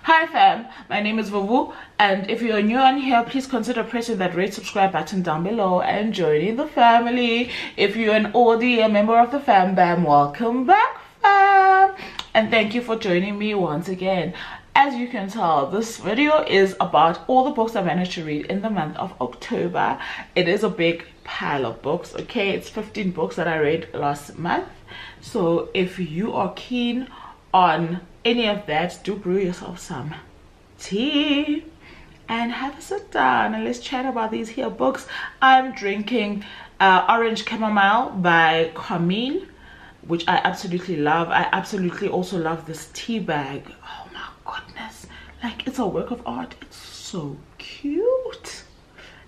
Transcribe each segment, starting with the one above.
Hi fam, my name is Vuvu, and if you're new on here, please consider pressing that red subscribe button down below and joining the family. If you're an oldie, a member of the fam bam, welcome back fam, and thank you for joining me once again. As you can tell, this video is about all the books I managed to read in the month of October. It is a big pile of books, okay? It's 15 books that I read last month. So if you are keen on any of that, do brew yourself some tea and have a sit down and let's chat about these here books. I'm drinking Orange Chamomile by Camille, which I absolutely love. I absolutely also love this tea bag. Oh my goodness, like it's a work of art. It's so cute.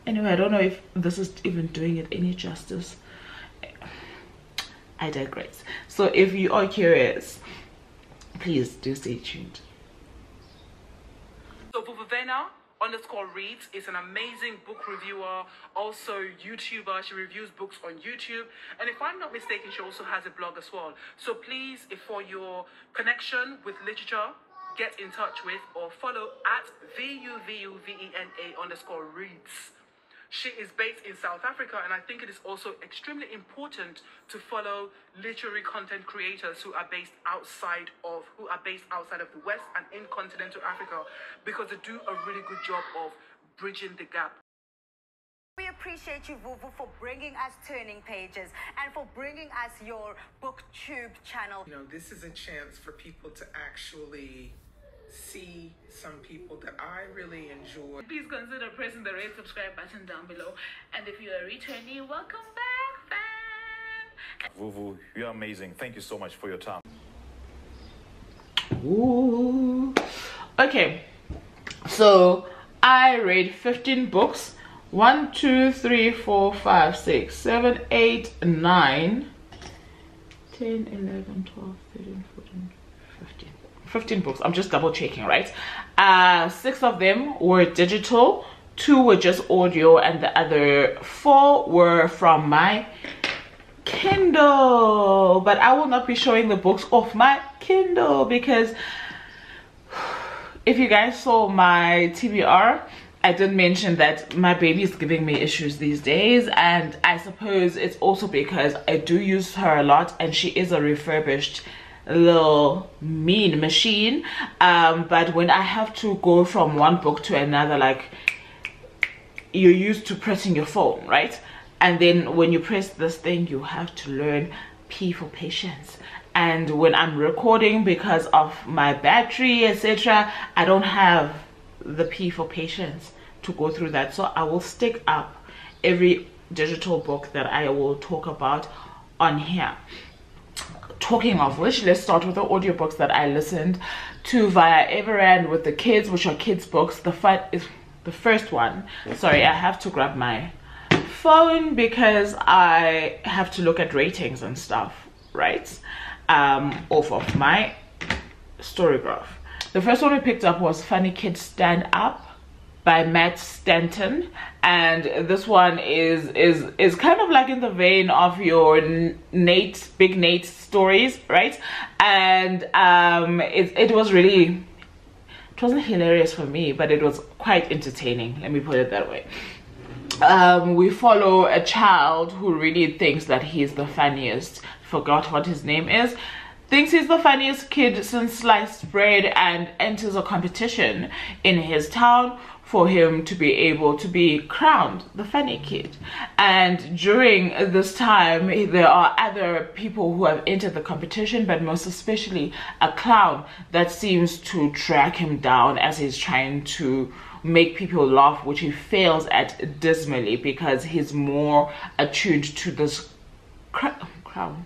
Anyway, I don't know if this is even doing it any justice. I digress. So if you are curious, please do stay tuned. So Vena _reads is an amazing book reviewer, also YouTuber. She reviews books on YouTube, and if I'm not mistaken, she also has a blog as well. So please, if for your connection with literature, get in touch with or follow at VUVUVENA_reads. She is based in South Africa, and I think it is also extremely important to follow literary content creators who are based outside of the West and in continental Africa, because they do a really good job of bridging the gap. We appreciate you, Vuvu, for bringing us Turning Pages and for bringing us your BookTube channel. You know, this is a chance for people to actually see some people that I really enjoy. Please consider pressing the red subscribe button down below, and if you're a returnee, welcome back fam. Vuvu, you're amazing. Thank you so much for your time. Ooh. Okay, so I read 15 books. 1 2 3 4 5 6 7 8 9 10 11 12 13 14 15 books. I'm just double checking, right? 6 of them were digital, 2 were just audio, and the other 4 were from my Kindle. But I will not be showing the books off my Kindle because if you guys saw my TBR, I did mention that my baby is giving me issues these days, and I suppose it's also because I do use her a lot and she is a refurbished little mean machine. But when I have to go from one book to another, like you're used to pressing your phone, right? And then when you press this thing, you have to learn P for patience. And when I'm recording, because of my battery, etc., I don't have the P for patience to go through that. So I will stick up every digital book that I will talk about on here. Talking of which, let's start with the audiobooks that I listened to via Everand with the kids, which are kids books. The first one. Sorry, I have to grab my phone because I have to look at ratings and stuff, right? Off of my Storygraph. The first one we picked up was Funny Kids Stand Up by Matt Stanton, and this one is kind of like in the vein of your Big Nate stories, right? And it wasn't hilarious for me, but it was quite entertaining, let me put it that way. We follow a child who really thinks that he's the funniest, forgot what his name is, thinks he's the funniest kid since sliced bread, and enters a competition in his town for him to be able to be crowned the funny kid. And during this time, there are other people who have entered the competition, but most especially a clown that seems to drag him down as he's trying to make people laugh, which he fails at dismally because he's more attuned to this clown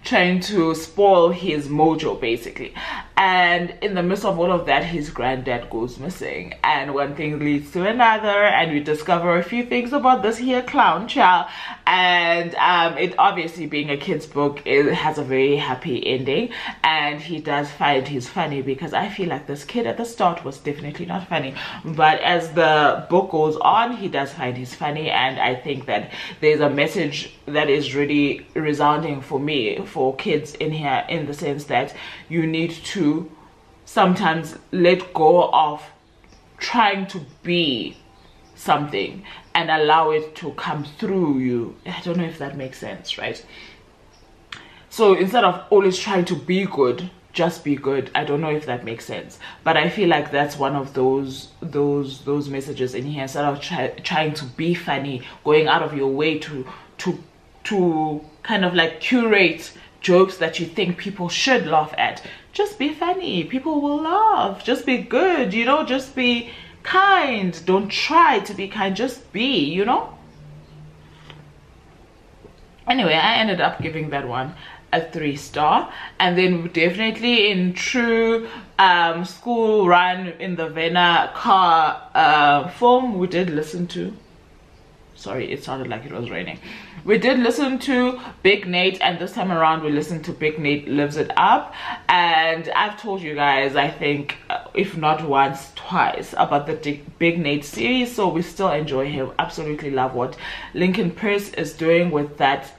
trying to spoil his mojo basically. And in the midst of all of that, his granddad goes missing, and one thing leads to another, and we discover a few things about this here clown child. And it obviously, being a kid's book, it has a very happy ending, and he does find he's funny, because I feel like this kid at the start was definitely not funny, but as the book goes on, he does find he's funny. And I think that there's a message that is really resounding for me, for kids in here, in the sense that you need to sometimes let go of trying to be something and allow it to come through you. I don't know if that makes sense, right? So instead of always trying to be good, just be good. I don't know if that makes sense, but I feel like that's one of those messages in here. Instead of trying to be funny, going out of your way to kind of like curate jokes that you think people should laugh at. Just be funny, people will laugh. Just be good, you know, just be kind. Don't try to be kind, just be, you know. Anyway, I ended up giving that one a 3-star. And then definitely in true school run in the Vena car film, we did listen to, sorry, it sounded like it was raining. We did listen to Big Nate, and this time around we listened to Big Nate Lives It Up. And I've told you guys, I think if not once, twice, about the Big Nate series, so we still enjoy him. Absolutely love what Lincoln Pierce is doing with that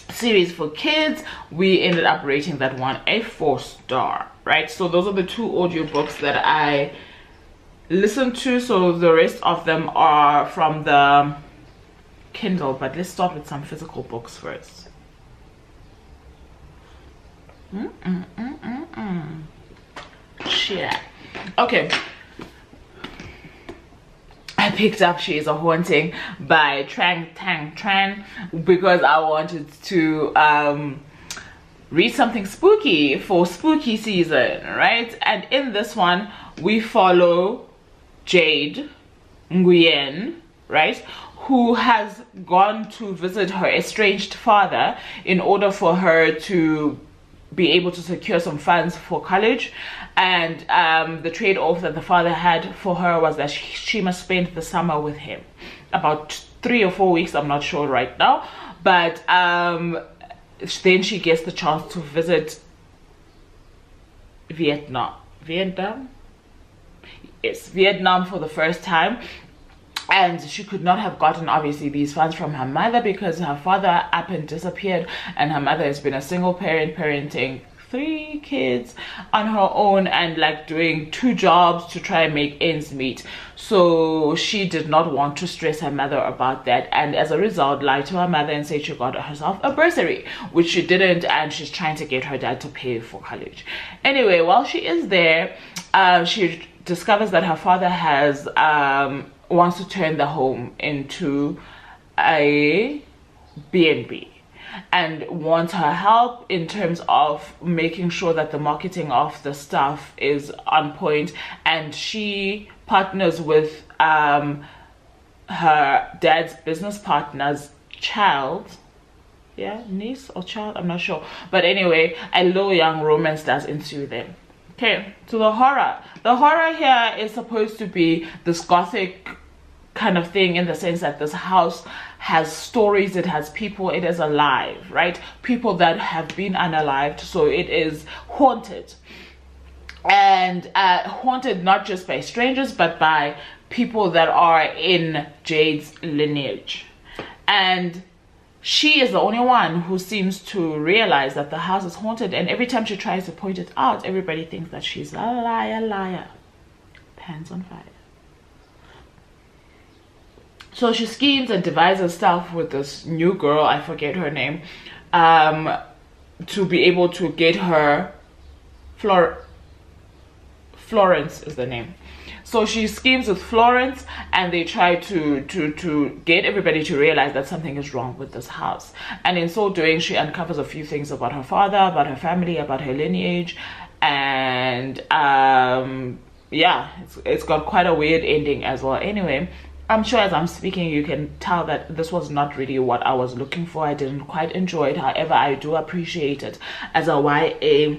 series for kids. We ended up rating that one a 4-star, right? So those are the 2 audiobooks that I listened to. So the rest of them are from the Kindle, but let's start with some physical books first. Shit. Okay, I picked up She Is a Haunting by Trang Tang Tran because I wanted to read something spooky for spooky season, right? And in this one we follow Jade Nguyen, right, who has gone to visit her estranged father in order for her to be able to secure some funds for college. And the trade-off that the father had for her was that she must spend the summer with him, about 3 or 4 weeks, I'm not sure right now. But then she gets the chance to visit Vietnam for the first time. And she could not have gotten obviously these funds from her mother because her father up and disappeared, and her mother has been a single parent, parenting 3 kids on her own and like doing 2 jobs to try and make ends meet. So she did not want to stress her mother about that, and as a result lied to her mother and said she got herself a bursary, which she didn't, and she's trying to get her dad to pay for college. Anyway, while she is there, she discovers that her father has wants to turn the home into a B&B and wants her help in terms of making sure that the marketing of the stuff is on point. And she partners with her dad's business partner's child, niece or child, I'm not sure, but anyway, a low young romance does ensue them. Okay, so the horror here is supposed to be this gothic kind of thing, in the sense that this house has stories, it has people, it is alive, right? People that have been unalived, so it is haunted. And haunted not just by strangers, but by people that are in Jade's lineage. And she is the only one who seems to realize that the house is haunted, and every time she tries to point it out, everybody thinks that she's a liar. Pants on fire. So she schemes and devises stuff with this new girl, I forget her name, to be able to get her Florence is the name. So she schemes with Florence, and they try to get everybody to realize that something is wrong with this house. And in so doing, she uncovers a few things about her father, about her family, about her lineage. And yeah, it's got quite a weird ending as well. Anyway, I'm sure as I'm speaking you can tell that this was not really what I was looking for. I didn't quite enjoy it. However, I do appreciate it as a YA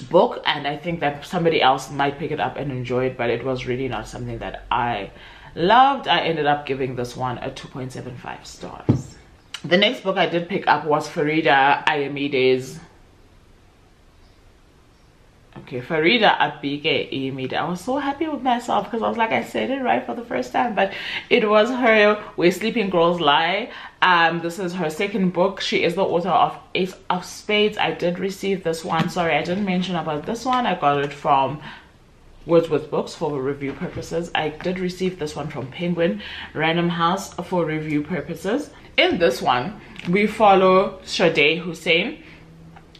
book, and I think that somebody else might pick it up and enjoy it, but it was really not something that I loved. I ended up giving this one a 2.75 stars. The next book I did pick up was Farida Ayamide's Okay, Farida Abike Emid. I was so happy with myself because I was like, I said it right for the first time, but it was her Where Sleeping Girls Lie. This is her second book. She is the author of Ace of Spades. I did receive this one. Sorry, I didn't mention about this one. I got it from Words with Books for review purposes. I did receive this one from Penguin Random House for review purposes. In this one, we follow Sade Hussein,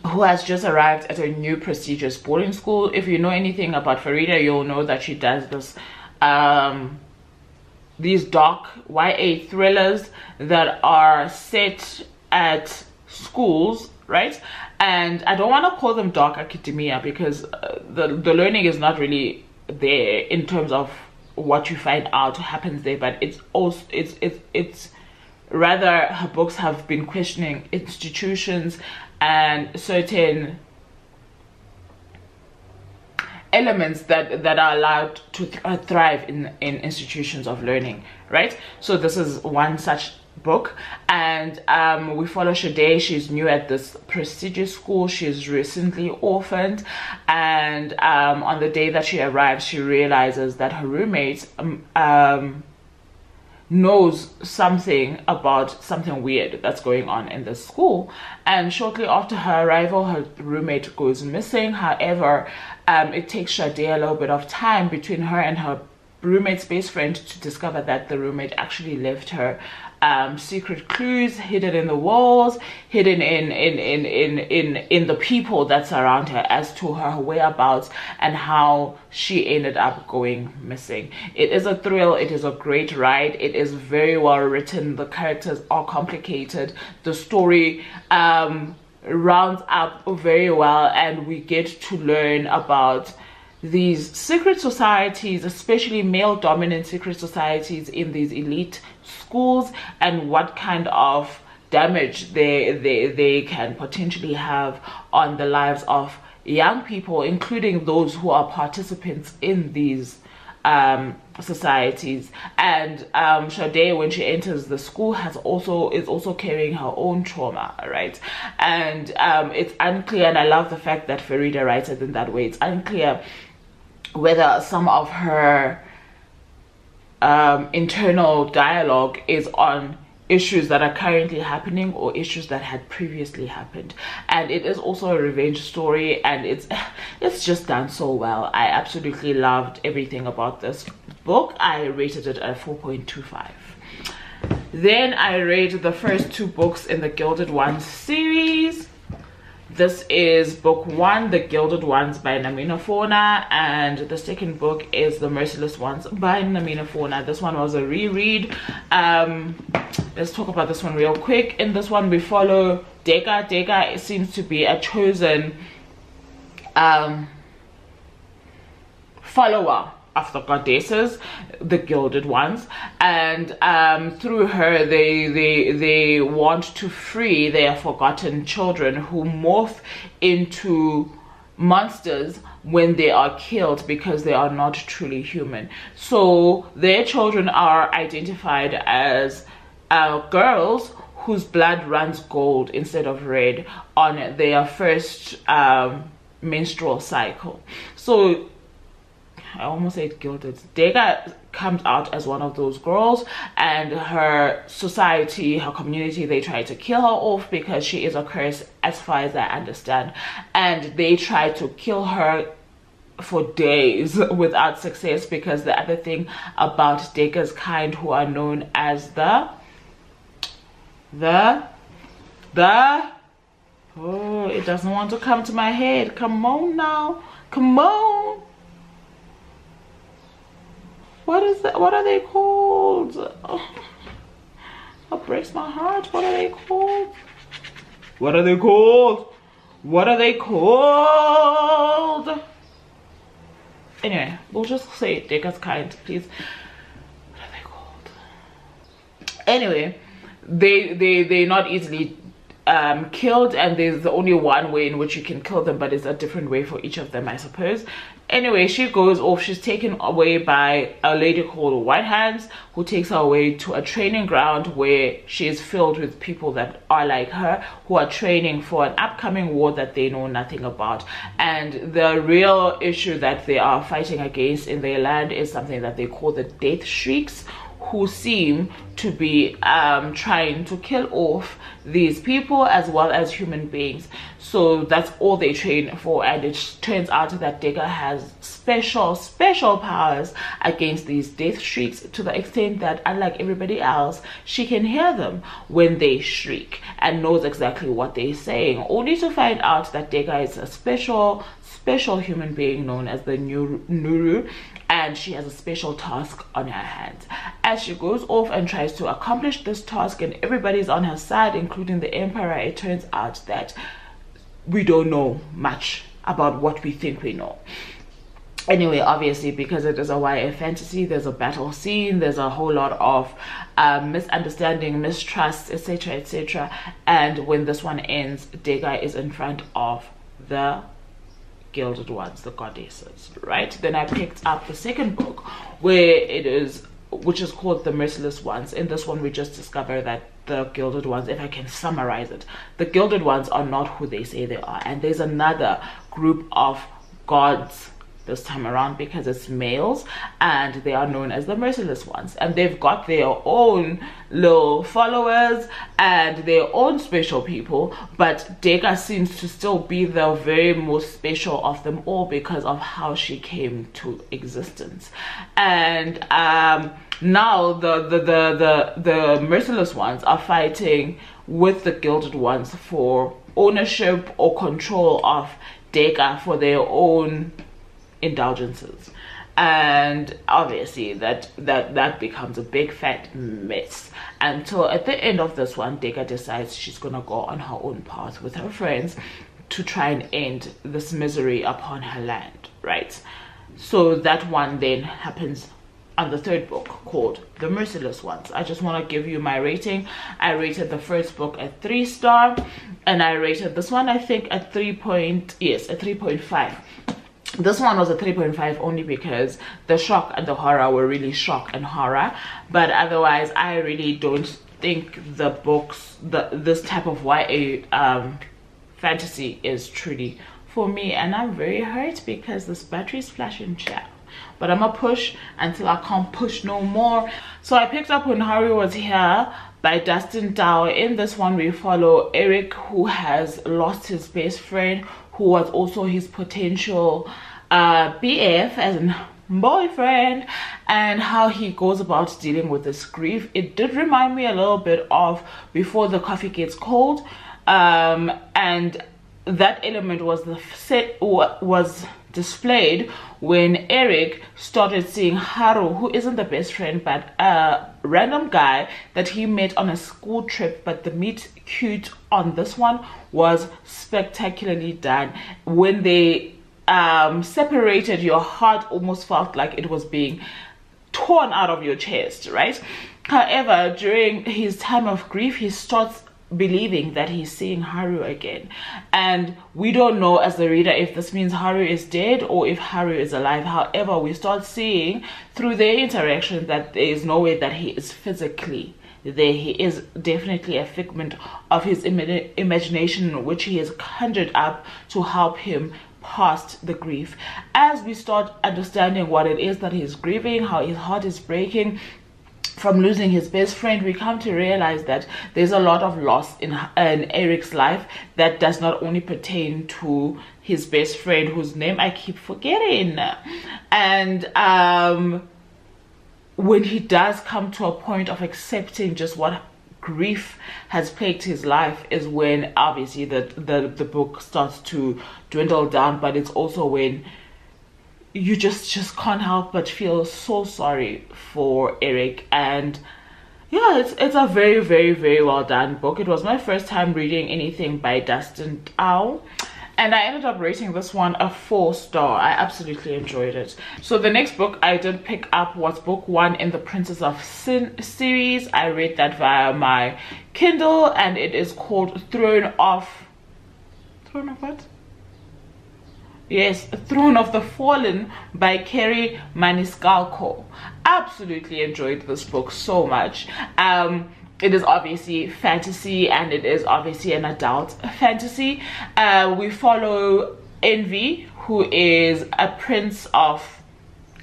who has just arrived at a new prestigious boarding school. If you know anything about Farida, you'll know that she does this these dark YA thrillers that are set at schools, right? And I don't want to call them dark academia because the learning is not really there in terms of what you find out happens there, but it's also it's rather her books have been questioning institutions and certain elements that are allowed to thrive in institutions of learning, right? So this is one such book, and we follow Sade. She's new at this prestigious school. She's recently orphaned, and on the day that she arrives, she realizes that her roommate knows something about something weird that's going on in the school. And shortly after her arrival, her roommate goes missing. However, it takes Sade a little bit of time between her and her roommate's best friend to discover that the roommate actually left her secret clues hidden in the walls, hidden in the people that surround her as to her whereabouts and how she ended up going missing. It is a thrill. It is a great ride. It is very well written. The characters are complicated. The story rounds up very well, and we get to learn about these secret societies, especially male dominant secret societies in these elite schools, and what kind of damage they can potentially have on the lives of young people, including those who are participants in these societies. And Sade, when she enters the school, is also carrying her own trauma, right? And it's unclear, and I love the fact that Farida writes it in that way. It's unclear whether some of her internal dialogue is on issues that are currently happening or issues that had previously happened. And it is also a revenge story, and it's just done so well. I absolutely loved everything about this book. I rated it at 4.25. Then I read the first two books in the Gilded Ones series. This is book 1, The Gilded Ones by Namina Fauna, and the second book is The Merciless Ones by Namina Fauna. This one was a reread. Let's talk about this one real quick. In this one, we follow Dega. Dega seems to be a chosen follower of the goddesses, the Gilded Ones, and through her they want to free their forgotten children who morph into monsters when they are killed because they are not truly human. So their children are identified as girls whose blood runs gold instead of red on their first menstrual cycle. So I almost said gilded. Dega comes out as one of those girls, and her society, her community, they try to kill her off because she is a curse, as far as I understand, and they try to kill her for days without success, because the other thing about Dega's kind, who are known as oh, it doesn't want to come to my head. Come on now, come on. What is that? What are they called? Oh, that breaks my heart. What are they called? What are they called? What are they called? Anyway, we'll just say Dega's kind, please. What are they called? Anyway, they're not easily killed, and there's only one way in which you can kill them, but it's a different way for each of them, I suppose. Anyway, she goes off. She's taken away by a lady called White Hands, who takes her away to a training ground where she is filled with people that are like her, who are training for an upcoming war that they know nothing about. And the real issue that they are fighting against in their land is something that they call the Death Shrieks, who seem to be trying to kill off these people as well as human beings. So that's all they train for, and it turns out that Deka has special powers against these death shrieks, to the extent that, unlike everybody else, she can hear them when they shriek and knows exactly what they're saying, only to find out that Deka is a special human being known as the Nuru, and she has a special task on her hands. As she goes off and tries to accomplish this task, and everybody's on her side, including the Emperor, it turns out that we don't know much about what we think we know. Anyway, obviously, because it is a YA fantasy, there's a battle scene, there's a whole lot of misunderstanding, mistrust, etc, etc. And when this one ends, Deka is in front of the Gilded Ones, the goddesses, right? Then I picked up the second book, which is called The Merciless Ones. In this one, we just discover that the Gilded Ones, if I can summarize it, the Gilded Ones are not who they say they are, and there's another group of gods this time around, because it's males, and they are known as the Merciless Ones, and they've got their own little followers and their own special people, but Deka seems to still be the very most special of them all because of how she came to existence. And now the Merciless Ones are fighting with the Gilded Ones for ownership or control of Deka for their own indulgences, and obviously that becomes a big fat mess, until at the end of this one, Deka decides she's gonna go on her own path with her friends to try and end this misery upon her land, right? So that one then happens on the third book, called The Merciless Ones. I just want to give you my rating. I rated the first book at 3-star, and I rated this one, I think, at 3.5. This one was a 3.5 only because the shock and the horror were really shock and horror, but otherwise I really don't think the books, this type of YA fantasy is truly for me, and I'm very hurt because this battery is flashing, chat. But I'm gonna push until I can't push no more. So I picked up When Harry Was Here by Dustin Dow. In this one, we follow Eric, who has lost his best friend, who was also his potential BF, as in boyfriend, and how he goes about dealing with this grief. It did remind me a little bit of Before the Coffee Gets Cold, and that element was displayed when Eric started seeing Haru, who isn't the best friend but a random guy that he met on a school trip. But the meet cute on this one was spectacularly done. When they separated, your heart almost felt like it was being torn out of your chest, right? However, during his time of grief, he starts believing that he's seeing Haru again, and we don't know as the reader if this means Haru is dead or if Haru is alive. However, we start seeing through their interaction that there is no way that he is physically there. He is definitely a figment of his imagination, which he has conjured up to help him past the grief. As we start understanding what it is that he's grieving, how his heart is breaking from losing his best friend, we come to realize that there's a lot of loss in Eric's life that does not only pertain to his best friend, whose name I keep forgetting. And when he does come to a point of accepting just what grief has plagued his life, is when obviously the book starts to dwindle down. But it's also when you just can't help but feel so sorry for Eric. And yeah, it's a very well done book. It was my first time reading anything by Dustin Dow, and I ended up rating this one a 4-star. I absolutely enjoyed it. So the next book I did pick up was book 1 in the Princess of Sin series. I read that via my Kindle, and it is called Throne of what? Yes, Throne of the Fallen by Kerry Maniscalco. Absolutely enjoyed this book so much. It is obviously fantasy, and it is obviously an adult fantasy. We follow Envy, who is a prince of,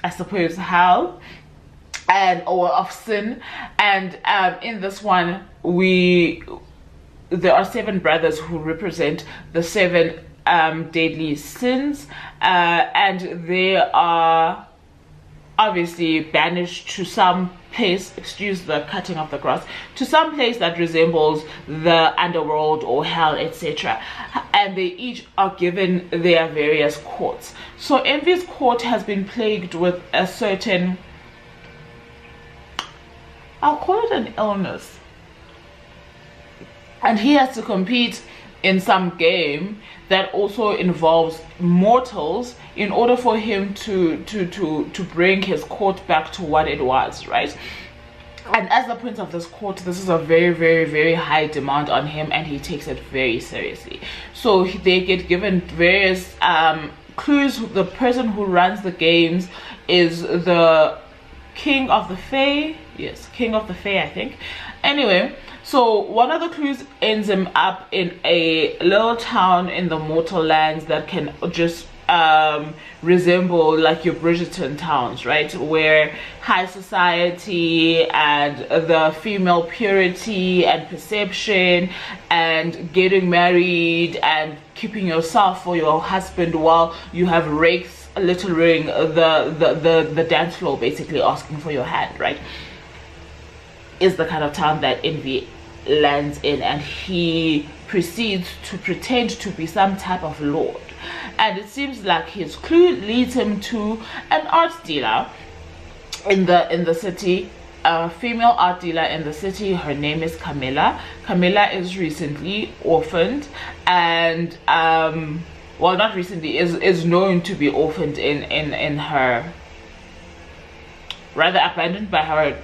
I suppose, hell or of sin, and in this one there are 7 brothers who represent the 7 deadly sins, and they are obviously banished to some place, excuse the cutting of the grass, to some place that resembles the underworld or hell, etc. And they each are given their various courts. So Envy's court has been plagued with a certain, I'll call it an illness, and he has to compete in some game that also involves mortals in order for him to bring his court back to what it was, right? And as the prince of this court, this is a very, very, very high demand on him, and he takes it very seriously. So they get given various clues. The person who runs the games is the King of the Fae. Yes, King of the Fae, I think. Anyway, so one of the clues ends him up in a little town in the mortal lands that can just resemble like your Bridgerton towns, right, where high society and the female purity and perception and getting married and keeping yourself for your husband while you have rakes littering the dance floor, basically asking for your hand, right, is the kind of town that Envy lands in. And he proceeds to pretend to be some type of lord, and it seems like his clue leads him to an art dealer in the city, a female art dealer in the city. Her name is Camilla. Camilla is recently orphaned, and well, not recently, is known to be orphaned in her, rather abandoned by her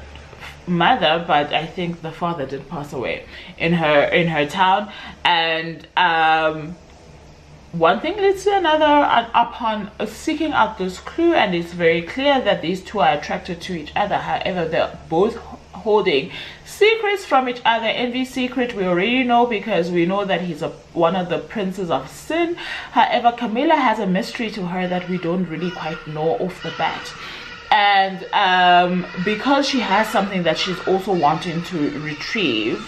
mother, but I think the father did pass away in her town. And one thing leads to another, and upon seeking out this clue, and it's very clear that these two are attracted to each other. However, they're both holding secrets from each other. Envy's secret we already know, because we know that he's one of the princes of sin. However, Camilla has a mystery to her that we don't really quite know off the bat. And because she has something that she's also wanting to retrieve,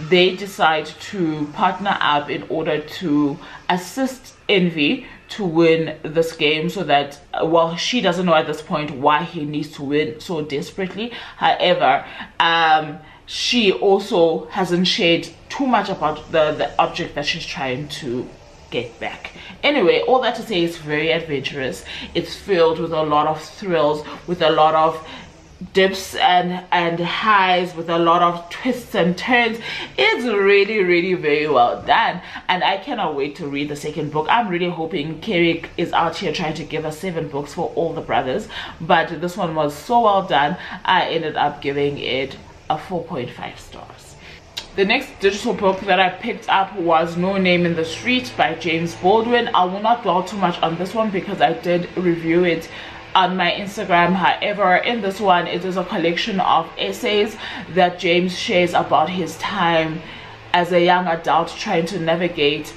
they decide to partner up in order to assist Envy to win this game, so that, well, she doesn't know at this point why he needs to win so desperately. However, she also hasn't shared too much about the object that she's trying to get back. Anyway, all that to say, it's very adventurous. It's filled with a lot of thrills, with a lot of dips and highs, with a lot of twists and turns. It's really, really very well done, and I cannot wait to read the second book. I'm really hoping Kerry is out here trying to give us 7 books for all the brothers, but this one was so well done. I ended up giving it a 4.5 stars. The next digital book that I picked up was No Name in the Street by James Baldwin. I will not dwell too much on this one because I did review it on my Instagram. However, in this one, it is a collection of essays that James shares about his time as a young adult trying to navigate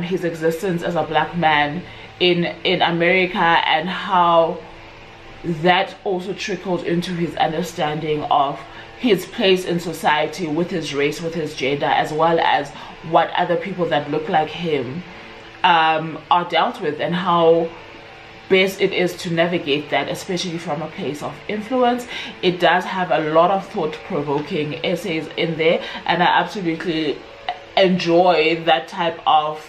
his existence as a black man in America, and how that also trickled into his understanding of his place in society with his race, with his gender, as well as what other people that look like him are dealt with, and how best it is to navigate that, especially from a place of influence. It does have a lot of thought-provoking essays in there, and I absolutely enjoy that type of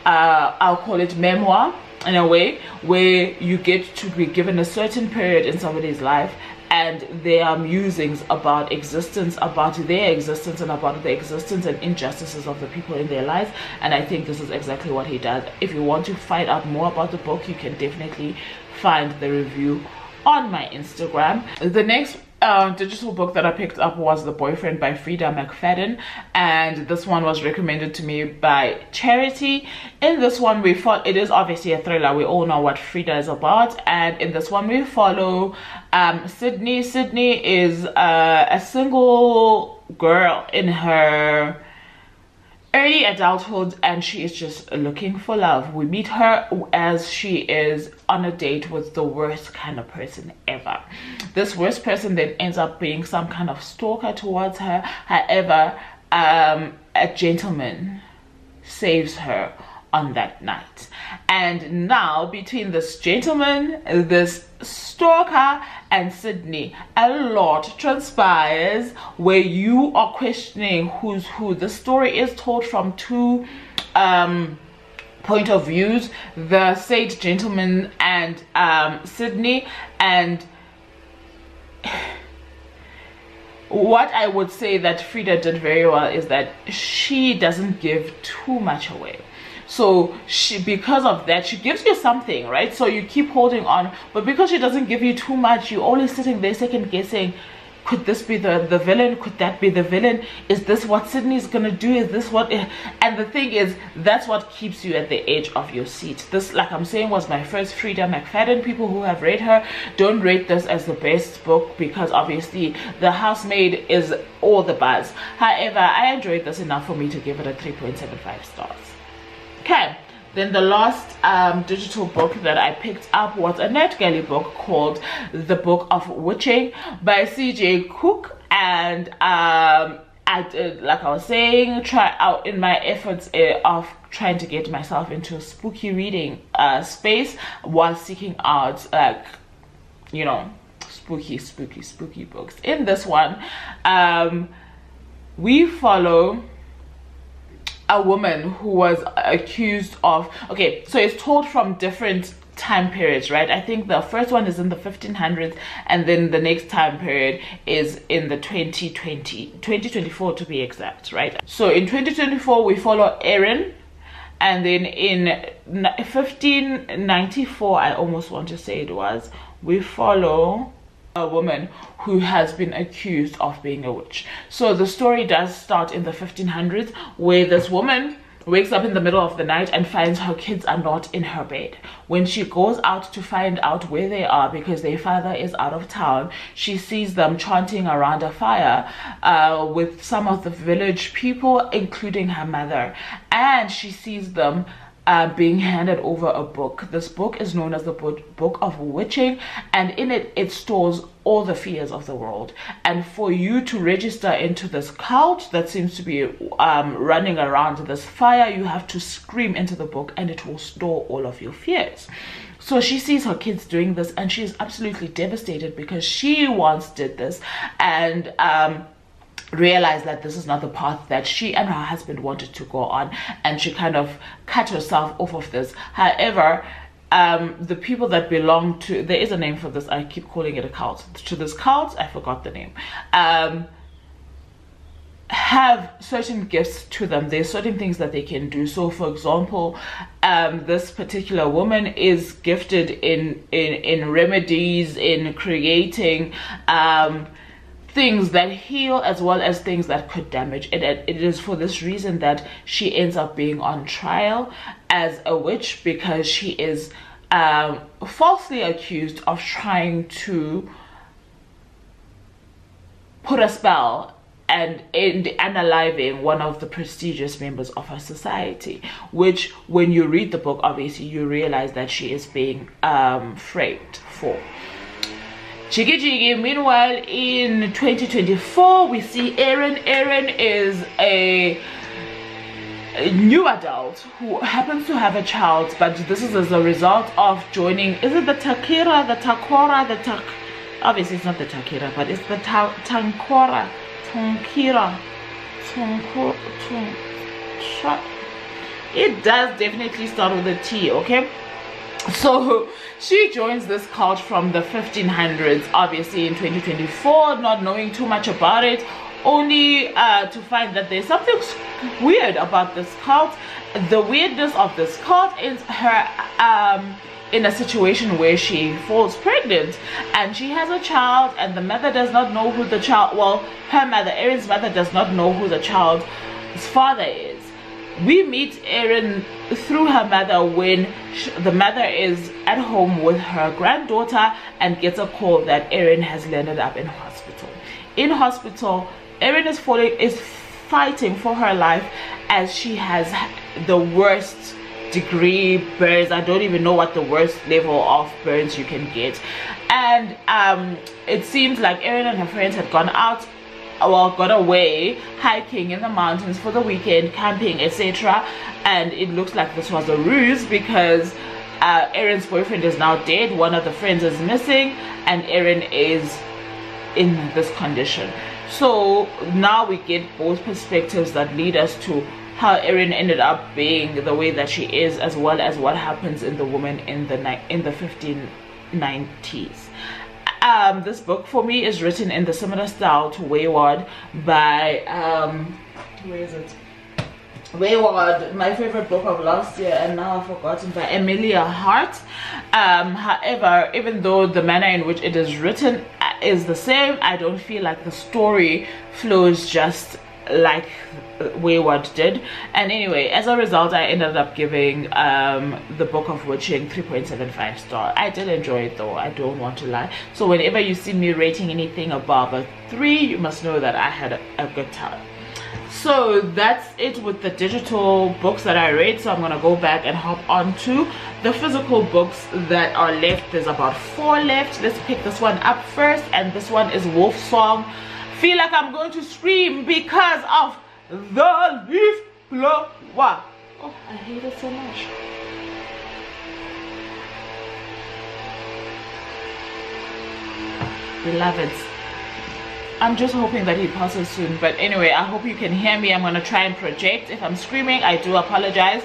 I'll call it memoir, in a way where you get to be given a certain period in somebody's life and their musings about existence, about their existence, and about the existence and injustices of the people in their lives. And I think this is exactly what he does. If you want to find out more about the book, you can definitely find the review on my Instagram. The next digital book that I picked up was The Boyfriend by Frida McFadden, and this one was recommended to me by Charity. In this one we follow, it is obviously a thriller, we all know what Frida is about, and in this one we follow Sydney. Sydney is a single girl in her early adulthood, and she is just looking for love. We meet her as she is on a date with the worst kind of person ever. This worst person then ends up being some kind of stalker towards her. However, a gentleman saves her on that night, and now between this gentleman, this stalker, and Sydney, a lot transpires where you are questioning who's who. The story is told from two point of views, the said gentleman and Sydney. And what I would say that Frida did very well is that she doesn't give too much away. So because of that, she gives you something, right? So you keep holding on, but because she doesn't give you too much, you're always sitting there second guessing, could this be the villain? Could that be the villain? Is this what Sydney's gonna do? Is this what? And the thing is, that's what keeps you at the edge of your seat. This, like I'm saying, was my first Frida McFadden. People who have read her, don't rate this as the best book, because obviously The Housemaid is all the buzz. However, I enjoyed this enough for me to give it a 3.75 stars. Okay, then the last digital book that I picked up was a NetGalley book called The Book of Witching by C.J. Cook. And I did, like I was saying, try out in my efforts of trying to get myself into a spooky reading space while seeking out, like, you know, spooky books. In this one, we follow a woman who was accused of, okay, so it's told from different time periods, right? I think the first one is in the 1500s, and then the next time period is in the 2024 to be exact, right? So in 2024 we follow Erin, and then in 1594, I almost want to say it was, we follow a woman who has been accused of being a witch. So the story does start in the 1500s, where this woman wakes up in the middle of the night and finds her kids are not in her bed. When she goes out to find out where they are, because their father is out of town, she sees them chanting around a fire with some of the village people, including her mother, and she sees them being handed over a book. This book is known as the Book of Witching, and in it, it stores all the fears of the world. And for you to register into this cult that seems to be running around this fire, you have to scream into the book, and it will store all of your fears. So she sees her kids doing this, and she is absolutely devastated because she once did this, and realized that this is not the path that she and her husband wanted to go on, and she kind of cut herself off of this. However, the people that belong to, there is a name for this, I keep calling it a cult, to this cult, I forgot the name, have certain gifts to them. There's certain things that they can do. So for example, this particular woman is gifted in remedies, in creating things that heal as well as things that could damage. It is for this reason that she ends up being on trial as a witch, because she is falsely accused of trying to put a spell and unaliving one of the prestigious members of her society, which when you read the book, obviously you realize that she is being framed for. Jiggy. Meanwhile, in 2024, we see Erin. Erin is a new adult who happens to have a child, but this is as a result of joining, is it the Takira, the Takora, the obviously it's not the Takira, but it's the Tankora, it does definitely start with a T, okay? So she joins this cult from the 1500s, obviously in 2024, not knowing too much about it, only to find that there's something weird about this cult. The weirdness of this cult is her in a situation where she falls pregnant and she has a child, and the mother does not know who the child, well, her mother, Erin's mother, does not know who the child's father is. We meet Erin through her mother when the mother is at home with her granddaughter and gets a call that Erin has landed up in hospital. In hospital, Erin is fighting for her life as she has the worst degree burns. I don't even know what the worst level of burns you can get. And it seems like Erin and her friends had gone out, well, got away hiking in the mountains for the weekend, camping, etc. And it looks like this was a ruse, because Erin's boyfriend is now dead, one of the friends is missing, and Erin is in this condition. So now we get both perspectives that lead us to how Erin ended up being the way that she is, as well as what happens in the woman in the 1590s. This book for me is written in the similar style to Wayward by where is it? Wayward, my favorite book of last year, and now I've forgotten, by Amelia Hart. However, even though the manner in which it is written is the same, I don't feel like the story flows just like Wayward did. And anyway, as a result, I ended up giving the Book of Witching 3.75 star. I did enjoy it though, I don't want to lie. So whenever you see me rating anything above a 3, you must know that I had a good time. So that's it with the digital books that I read. So I'm gonna go back and hop on to the physical books that are left. There's about 4 left. Let's pick this one up first, and this one is Wolf Song. Feel like I'm going to scream because of the leaf blower. Oh, I hate it so much. Beloveds, I'm just hoping that he passes soon. But anyway, I hope you can hear me. I'm gonna try and project. If I'm screaming, I do apologize.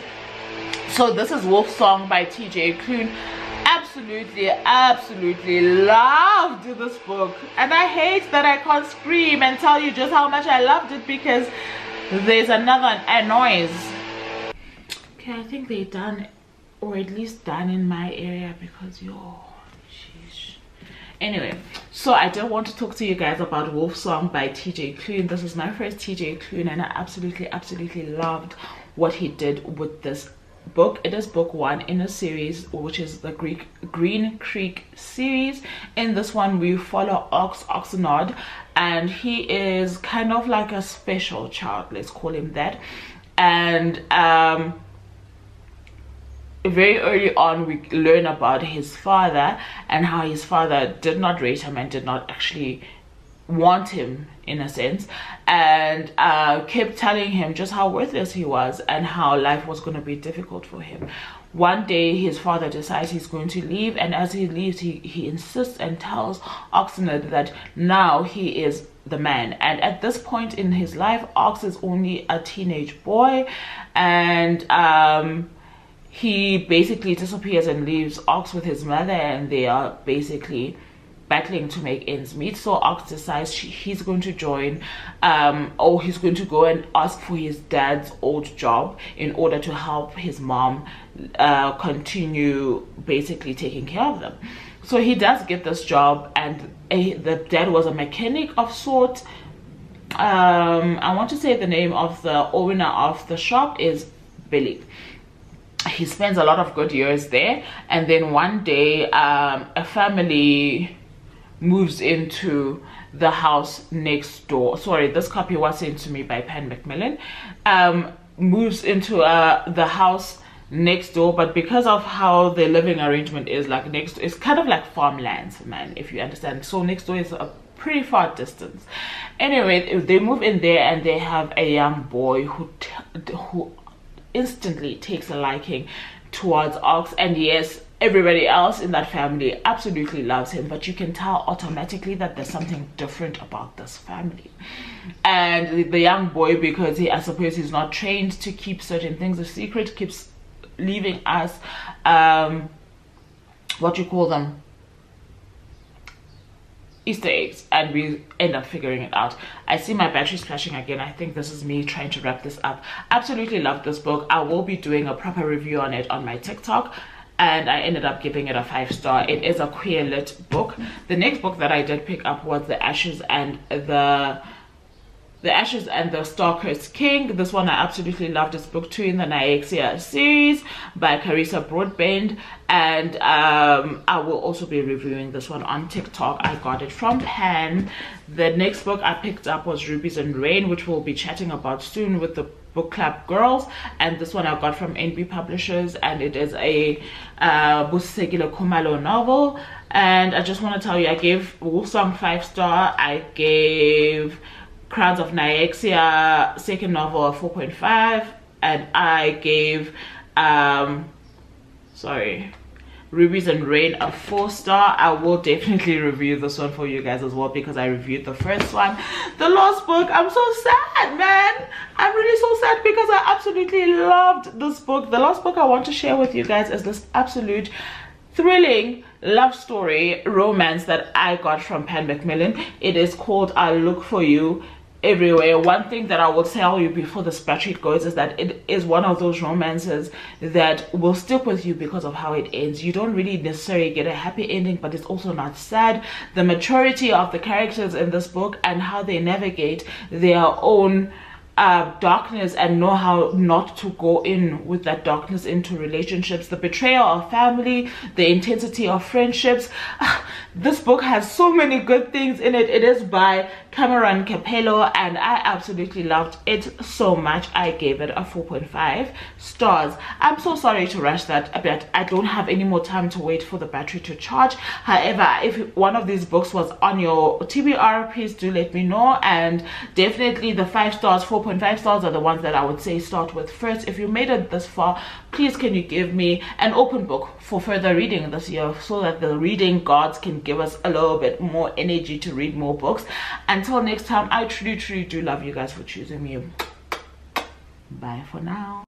So this is Wolf Song by TJ Klune. Absolutely loved this book, and I hate that I can't scream and tell you just how much I loved it, because there's a noise. Okay, I think they're done, or at least done in my area, because sheesh. Anyway, so I did want to talk to you guys about Wolf Song by TJ Klune. This is my first TJ Klune, and I absolutely loved what he did with this book. It is book 1 in a series, which is the Green Creek series. In this one, we follow Oxnard, and he is kind of like a special child, let's call him that. And very early on, we learn about his father and how his father did not raise him and did not actually want him, in a sense, and kept telling him just how worthless he was and how life was going to be difficult for him. One day his father decides he's going to leave, and as he leaves, he insists and tells Oxnard that now he is the man. And at this point in his life, Ox is only a teenage boy, and he basically disappears and leaves Ox with his mother, and they are basically battling to make ends meet. So Ox decides he's going to join, or he's going to go and ask for his dad's old job in order to help his mom continue basically taking care of them. So he does get this job, and the dad was a mechanic of sorts. I want to say the name of the owner of the shop is Billy. He spends a lot of good years there, and then one day a family moves into the house next door. Sorry, this copy was sent to me by Pan Macmillan. Moves into the house next door, but because of how the living arrangement is, like next, it's kind of like farmlands, man, if you understand. So next door is a pretty far distance. Anyway, they move in there, and they have a young boy who instantly takes a liking towards Ox. And yes, everybody else in that family absolutely loves him, but you can tell automatically that there's something different about this family. And the young boy, because I suppose he's not trained to keep certain things a secret, keeps leaving us what you call them, Easter eggs, and we end up figuring it out. I see my battery flashing again. I think this is me trying to wrap this up. Absolutely love this book. I will be doing a proper review on it on my TikTok, and I ended up giving it a 5-star. It is a queer lit book. The next book that I did pick up was The Ashes and the Star-Cursed King. This one I absolutely loved. It's book 2 in the Nyaxia series by Carissa Broadbent, and I will also be reviewing this one on TikTok. I got it from Pan. The next book I picked up was Rubies and Rain, which we'll be chatting about soon with the book club girls, and this one I got from NB Publishers, and it is a Busekile Khumalo novel. And I just want to tell you, I gave Wolfsong 5-star. I gave Crowns of Nyaxia second novel a 4.5, and I gave Rubies and Rain a 4-star. I will definitely review this one for you guys as well, because I reviewed the first one. The last book, I'm so sad, man. I'm really so sad because I absolutely loved this book. The last book I want to share with you guys is this absolute thrilling love story romance that I got from Pan Macmillan. It is called I'll Look For You Everywhere. One thing that I will tell you before the spreadsheet goes is that it is one of those romances that will stick with you because of how it ends. You don't really necessarily get a happy ending, but it's also not sad. The maturity of the characters in this book and how they navigate their own darkness and know how not to go in with that darkness into relationships, the betrayal of family, the intensity of friendships. This book has so many good things in it. It is by Cameron Capello, and I absolutely loved it so much. I gave it a 4.5 stars. I'm so sorry to rush that a bit. I don't have any more time to wait for the battery to charge. However, if one of these books was on your TBR, please do let me know. And definitely the 5 stars, 4.5 stars are the ones that I would say start with first. If you made it this far, please can you give me an open book for further reading this year, so that the reading gods can give us a little bit more energy to read more books. Until next time, I truly do love you guys for choosing me. Bye for now.